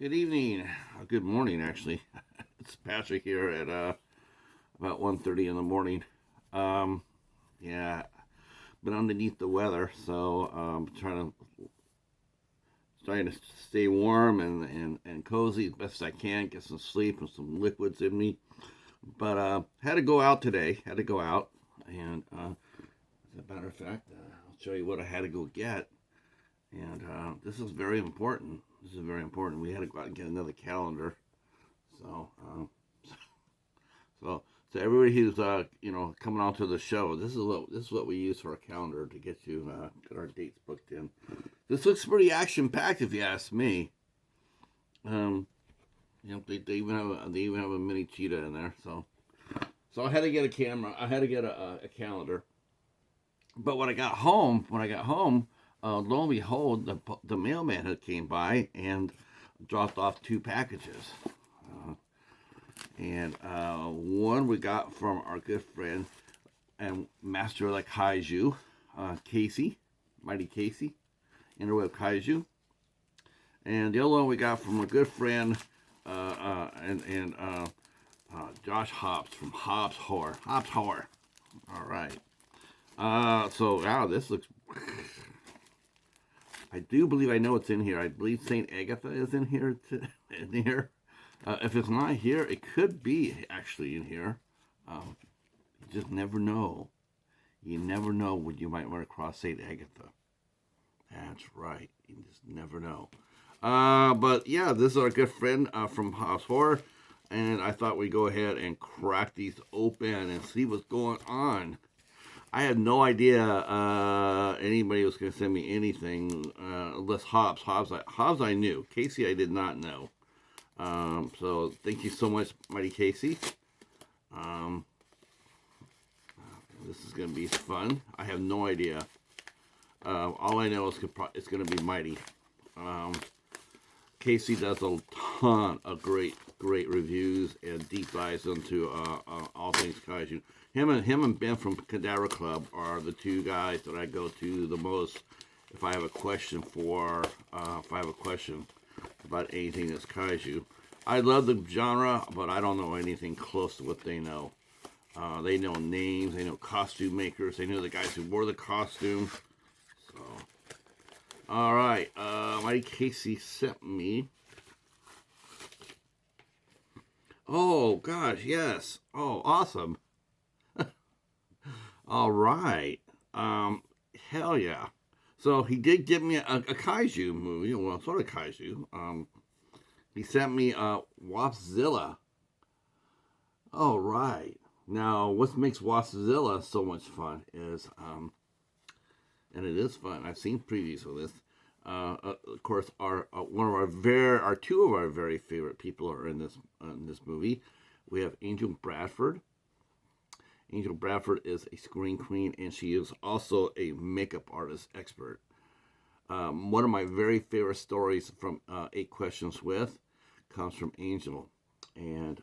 Good evening. Good morning, actually. It's Patrick here at about 1:30 in the morning. Um, yeah, been underneath the weather, so trying to stay warm and cozy as best I can, get some sleep and some liquids in me. But had to go out today. Had to go out, and as a matter of fact, I'll show you what I had to go get. And this is very important. This is very important. We had to go out and get another calendar. So, so, so everybody who's coming onto the show, this is what we use for a calendar to get our dates booked in. This looks pretty action packed, if you ask me. Um, they even have a mini cheetah in there. So I had to get a camera. I had to get a calendar. But when I got home, lo and behold, the mailman had came by and dropped off two packages. And one we got from our good friend and master of the kaiju, Casey, Mighty Casey, Interwebkaiju. And the other one we got from a good friend and Josh Hobbs from Hobbs Horror. Hobbs Horror. All right. This looks. I do believe I know it's in here. I believe Saint Agatha is in here. In here. If it's not here, it could be actually in here. You just never know. You never know when you might run across Saint Agatha. That's right. You just never know. But yeah, this is our good friend from Hobbs Horror, and I thought we'd go ahead and crack these open and see what's going on. I had no idea anybody was going to send me anything unless Hobbs. Hobbs I knew. Casey I did not know. So thank you so much, Mighty Casey. This is going to be fun. I have no idea. All I know is it's going to be Mighty. Casey does a ton of great reviews and deep dives into all things kaiju. Him and Ben from Cadaver Club are the two guys that I go to the most if I have a question about anything that's kaiju. I love the genre, but I don't know anything close to what they know. They know names, they know costume makers, they know the guys who wore the costume. So, all right, Mike Casey sent me. Oh gosh, yes. Oh, awesome. All right. Hell yeah. So he did give me a kaiju movie, well, sort of kaiju. He sent me Wapzilla. All right. Now, what makes Wapzilla so much fun is, and it is fun. I've seen previews of this. Of course, our two of our very favorite people are in this movie. We have Angel Bradford. Angel Bradford is a screen queen, and she is also a makeup artist expert. One of my very favorite stories from 8 Questions With comes from Angel, and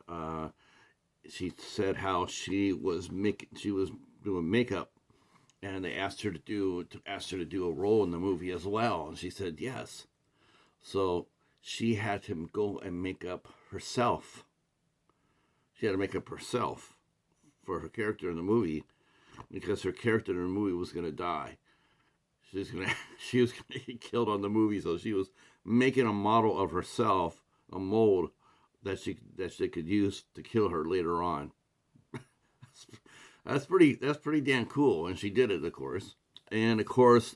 she said how she was doing makeup, and they asked her to do a role in the movie as well, and she said yes. So she had to go and make up herself. She had to make up herself for her character in the movie because her character in the movie was going to die. She was going to get killed on the movie, so she was making a model of herself, a mold that she could use to kill her later on. That's pretty damn cool, and she did it, of course. And of course,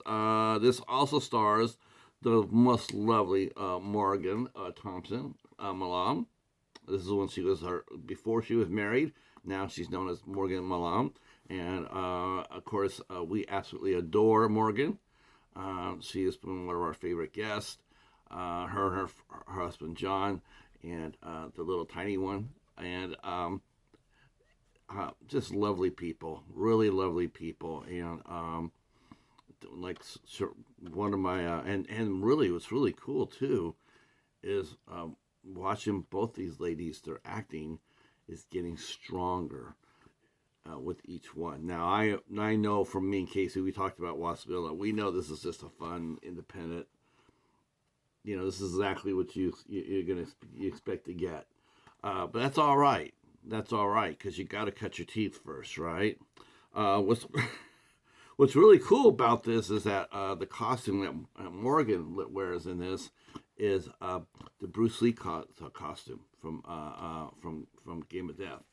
this also stars the most lovely Morgan Thompson Malam. This is when before she was married. Now she's known as Morgan Malam, and of course, we absolutely adore Morgan. She has been one of our favorite guests. Her and her husband John, and the little tiny one, and just lovely people, really lovely people, and one of my and really what's really cool too is watching both these ladies. Their acting is getting stronger with each one. Now I know from me and Casey, we talked about Waspvilla. We know this is just a fun independent this is exactly what you're gonna you expect to get. But that's all right. That's all right because you got to cut your teeth first, right? What's What's really cool about this is that the costume that Morgan wears in this is the Bruce Lee costume from Game of Death.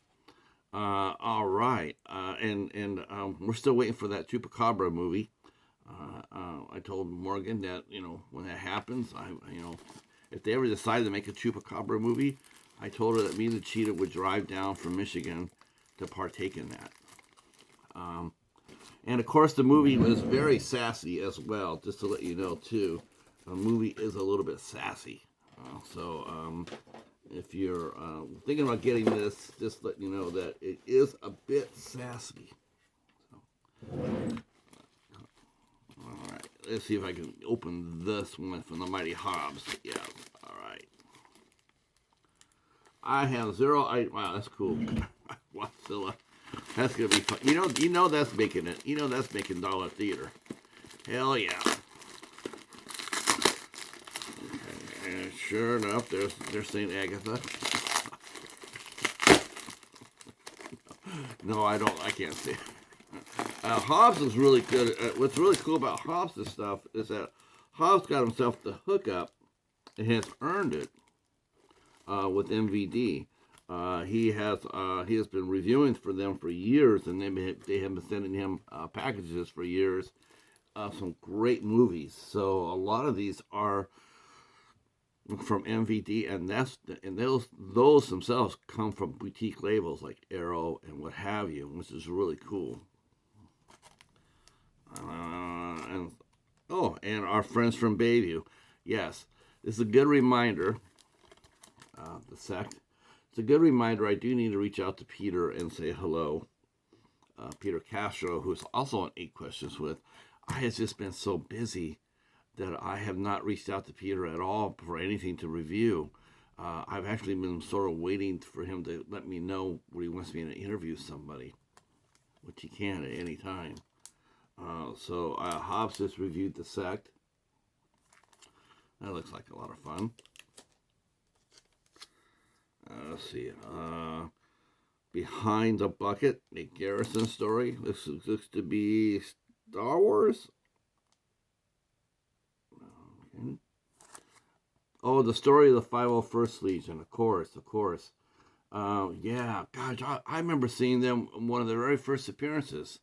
All right, and we're still waiting for that Chupacabra movie. I told Morgan that when that happens, if they ever decide to make a Chupacabra movie, I told her that me and the cheetah would drive down from Michigan to partake in that. And of course, the movie was very sassy as well. Just to let you know, too, the movie is a little bit sassy. So if you're thinking about getting this, just let you know that it is a bit sassy. So, all right, let's see if I can open this one from the Mighty Hobbs. Yeah, all right. I have zero. Wow, that's cool. Godzilla. That's gonna be fun. You know that's making it. That's making dollar theater. Hell yeah. Okay, and sure enough, there's Saint Agatha. No, I don't. I can't see it. Hobbs is really good. What's really cool about Hobbs' stuff is that Hobbs got himself the hookup and has earned it with MVD. He has been reviewing for them for years, and they have been sending him packages for years. Some great movies. So a lot of these are from MVD, and those themselves come from boutique labels like Arrow and what have you, which is really cool. And our friends from Bayview. Yes, this is a good reminder. The sect. It's a good reminder. I do need to reach out to Peter and say hello. Peter Castro, who's also on 8 Questions With. I have just been so busy that I have not reached out to Peter at all for anything to review. I've actually been sort of waiting for him to let me know when he wants me to interview somebody, which he can at any time. So Hobbs just reviewed The Sect. That looks like a lot of fun. Let's see. Behind the Bucket, a Garrison story. This looks to be Star Wars. Okay. Oh, the story of the 501st Legion. Of course. Yeah, gosh, I remember seeing them in one of their very first appearances.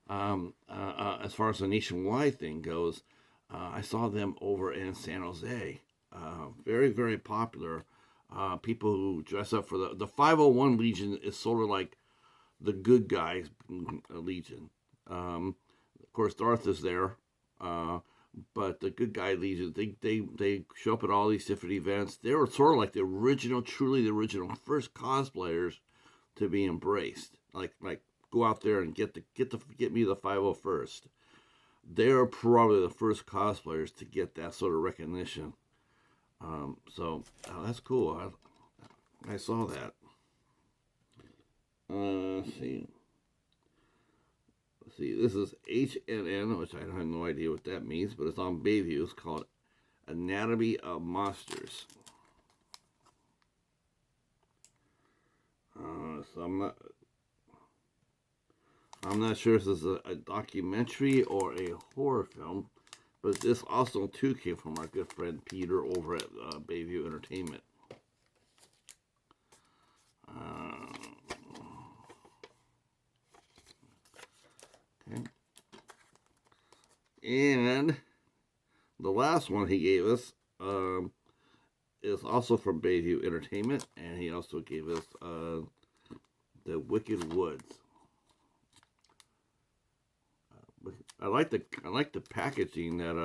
As far as the nationwide thing goes, I saw them over in San Jose. Very, very popular. People who dress up for the 501 Legion is sort of like the good guys Legion. Of course, Darth is there, but the good guy Legion, they show up at all these different events. They were sort of like the original, truly the original first cosplayers to be embraced. Like go out there and get me the 501st. They're probably the first cosplayers to get that sort of recognition. So that's cool. I saw that. Let's see. This is HNN, which I have no idea what that means, but it's on Bayview. It's called Anatomy of Monsters. So I'm not sure if this is a documentary or a horror film. But this also, too, came from our good friend Peter over at Bayview Entertainment. Okay. And the last one he gave us is also from Bayview Entertainment. And he also gave us The Wicked Woods. I like the packaging that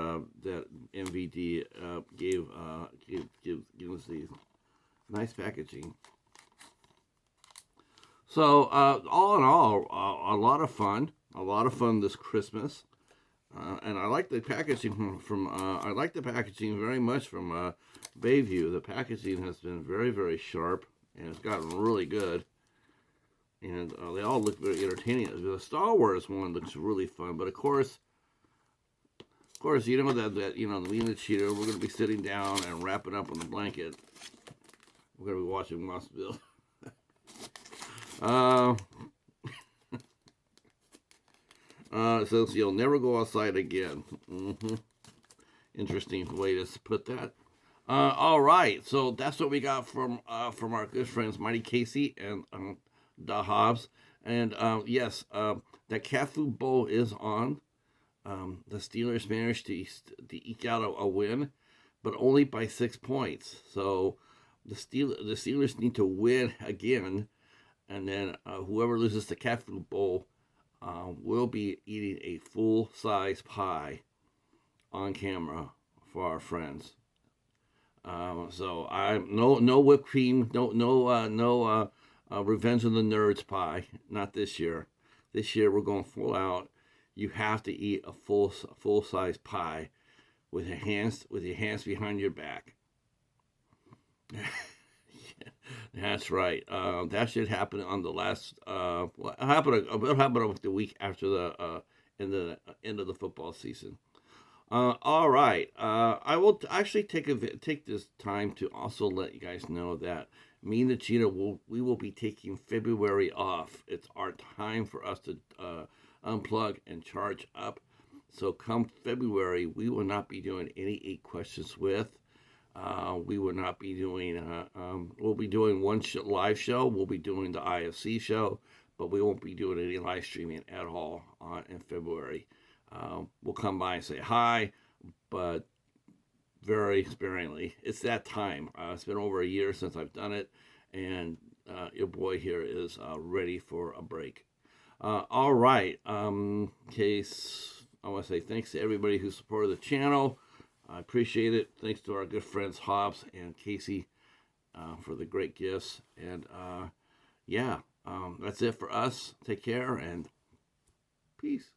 MVD gave us these nice packaging. So all in all, a lot of fun this Christmas, and I like the packaging from I like the packaging very much from Bayview. The packaging has been very, very sharp, and it's gotten really good. And they all look very entertaining. The Star Wars one looks really fun, but of course, course, you know that me and the cheater, we're going to be sitting down and wrapping up on the blanket. We're going to be watching Mossville. It says you'll never go outside again. Interesting way to put that. All right, so that's what we got from our good friends Mighty Casey and the Hobbs. And yes, that cat food bowl is on. The Steelers managed to eke out a win, but only by 6 points. So the Steelers need to win again, and then whoever loses the cat food bowl will be eating a full-size pie on camera for our friends. So I'm no whipped cream, no Revenge of the Nerds pie. Not this year. This year we're going full out. You have to eat a full size pie with your hands behind your back. That's right. That should happen on the last. What happened the week after the end of the football season. All right. I will actually take this time to also let you guys know that me and the Cheetah we will be taking February off. It's our time for us to unplug and charge up. So come February, we will not be doing any 8 questions with. We will not be doing. We'll be doing one live show. We'll be doing the IFC show, but we won't be doing any live streaming at all in February. We'll come by and say hi, but very sparingly. It's that time. It's been over a year since I've done it, and your boy here is ready for a break. All right. Case, I want to say thanks to everybody who supported the channel. I appreciate it. Thanks to our good friends Hobbs and Casey for the great gifts. And yeah, that's it for us. Take care and peace.